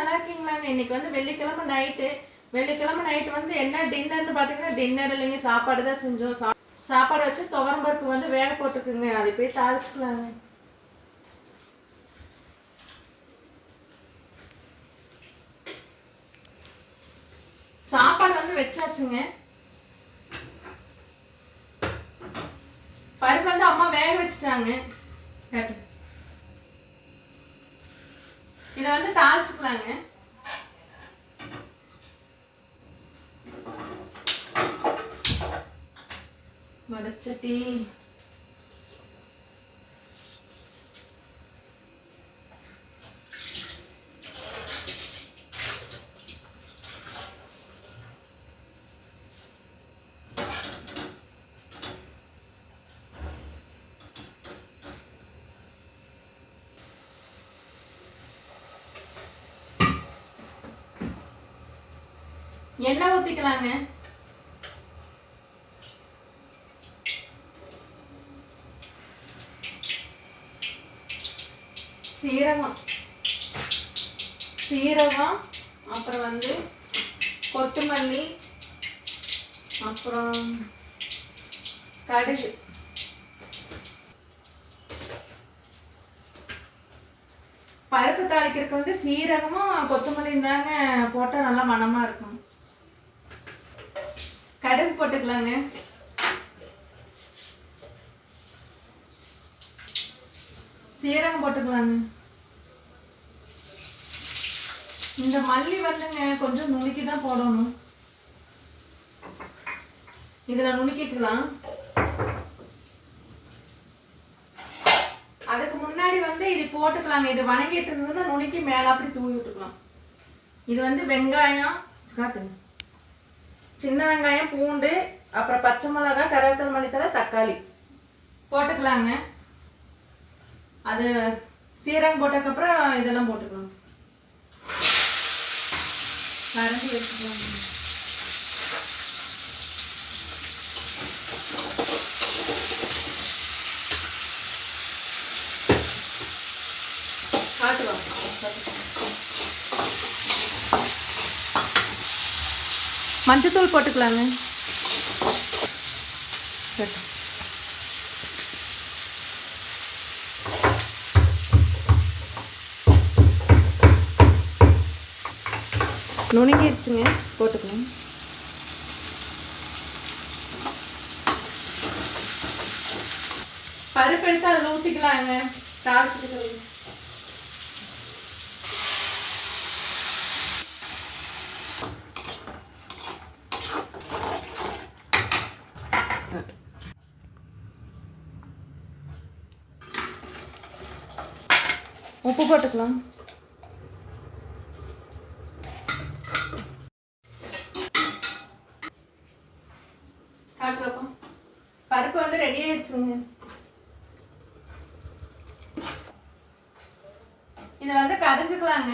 நல்லா இருக்கீங்களாங்க? இன்னைக்கு வந்து வெள்ளிக்கிழமை நைட்டு வந்து என்ன டின்னர்னு பார்த்தீங்கன்னா, டின்னர் இல்லைங்க, சாப்பாடு தான் செஞ்சோம். சாப்பாடு வச்சு துவரம் பருப்பு வந்து வேக போட்டுக்குங்க, அதை போய் தாளிச்சுக்கலாங்க. சாப்பாடு வந்து வச்சாச்சுங்க. பருப்பு வந்து அம்மா வேக வச்சுட்டாங்க. இதை வந்து தாளிச்சுக்கலாங்க. வடச்சட்டி, எண்ணெய் ஊற்றிக்கலாங்க. சீரகம், அப்புறம் வந்து கொத்தமல்லி, அப்புறம் கடுகு. பருப்பு தாளிக்கிறதுக்கு வந்து சீரகமும் கொத்தமல்லியும் தாங்க போட்டால் நல்லா மணமாக இருக்கும். கடுகு போட்டுக்கலாங்க. சீரகம் போட்டுக்கலாங்க. இந்த மல்லி வந்துங்க கொஞ்சம் நுணுக்கி தான் போடணும். இதில் நுணுக்கிக்கலாம். அதுக்கு முன்னாடி வந்து இது போட்டுக்கலாங்க. இது வணங்கிட்டு இருந்ததுன்னா நுணுக்கி மேலே அப்படி தூவி விட்டுக்கலாம். இது வந்து வெங்காயம் காட்டுங்க, சின்ன வெங்காயம், பூண்டு, அப்புறம் பச்சை மிளகாய், கருவேப்பிலை, மல்லித்தழை, தக்காளி போட்டுக்கலாங்க. அது சீரகம் போட்டதுக்கப்புறம் இதெல்லாம் போட்டுக்கலாம். கரண்டி வச்சுக்கலாம். காட்டுவாங்க. மஞ்சத்தூள் போட்டுக்கலாங்க. நுணுங்கிடுச்சுங்க, போட்டுக்கலாம். பருப்பு எடுத்து அதில் ஊற்றிக்கலாங்க. தாளிச்சுட்டு உப்பு போட்டுக்கலாம். பருப்பு வந்து ரெடி ஆயிடுச்சுங்க. இதை வந்து கடைஞ்சுக்கலாங்க.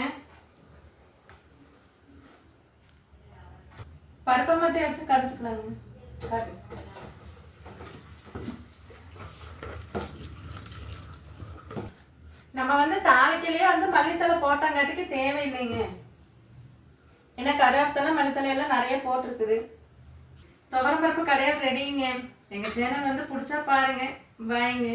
பருப்பை மத்தி வச்சு கடைஞ்சுக்கலாங்க. நம்ம வந்து தாளிக்கலையே வந்து மல்லித்தலை போட்டாங்காட்டிக்கு தேவையில்லைங்க. ஏன்னா கருவேப்பிலை, மல்லித்தலை எல்லாம் நிறைய போட்டிருக்குது. துவரம் பருப்பு கடையில் ரெடிங்க. எங்கள் சேனல் வந்து பிடிச்சா பாருங்க. பாய்ங்க.